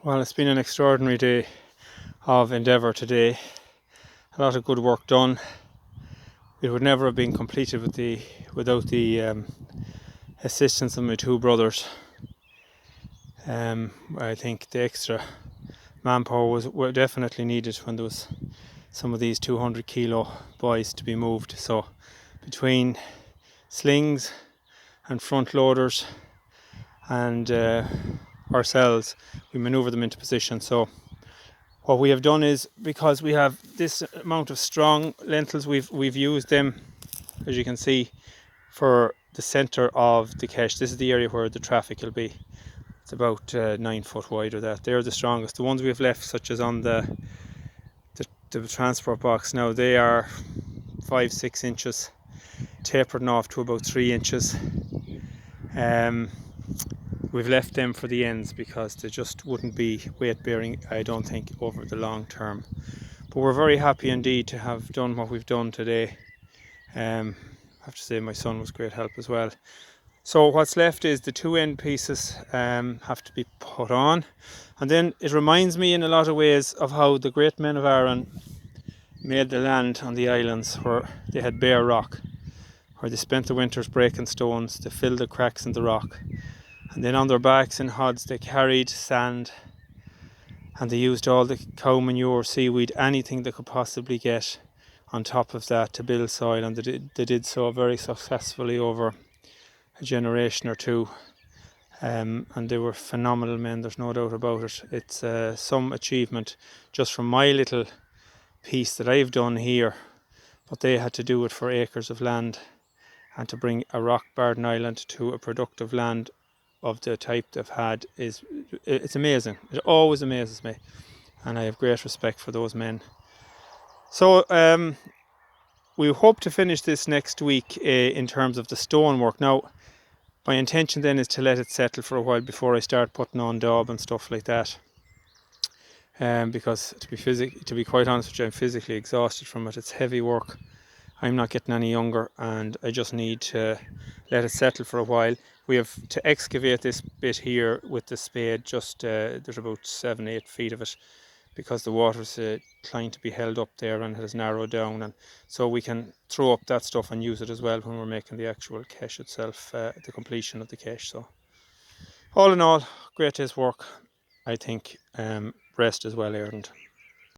Well, it's been an extraordinary day of endeavour today. A lot of good work done. It would never have been completed without the assistance of my two brothers. I think the extra manpower was definitely needed when there was some of these 200 kilo boys to be moved. So between slings and front loaders and ourselves, we manoeuvred them into position. So what we have done is, because we have this amount of strong lentils, we've used them, as you can see, for the centre of the Kesh. This is the area where the traffic will be. It's about 9 foot wide or that. They're the strongest. The ones we've left, such as on the transport box now, they are 5-6 inches, tapering off to about 3 inches. We've left them for the ends because they just wouldn't be weight bearing, I don't think, over the long term. But we're very happy indeed to have done what we've done today. I have to say my son was great help as well. So what's left is the two end pieces have to be put on, and then it reminds me in a lot of ways of how the great men of Aaron made the land on the islands where they had bare rock, where they spent the winters breaking stones to fill the cracks in the rock. And then on their backs in hods they carried sand, and they used all the cow manure, seaweed, anything they could possibly get on top of that to build soil, and they did so very successfully over a generation or two. And they were phenomenal men, there's no doubt about it. It's some achievement just from my little piece that I've done here, but they had to do it for acres of land, and to bring a rock barden island to a productive land of the type they've had it's amazing. It always amazes me, and I have great respect for those men. So we hope to finish this next week in terms of the stonework. Now my intention then is to let it settle for a while before I start putting on daub and stuff like that, because to be quite honest with you, I'm physically exhausted from it. It's heavy work. I'm not getting any younger, and I just need to let it settle for a while. We have to excavate this bit here with the spade. Just there's about 7-8 feet of it, because the water's trying to be held up there and has narrowed down, and so we can throw up that stuff and use it as well when we're making the actual Kesh itself, the completion of the Kesh. So all in all, great day's work, I think. Rest is well earned.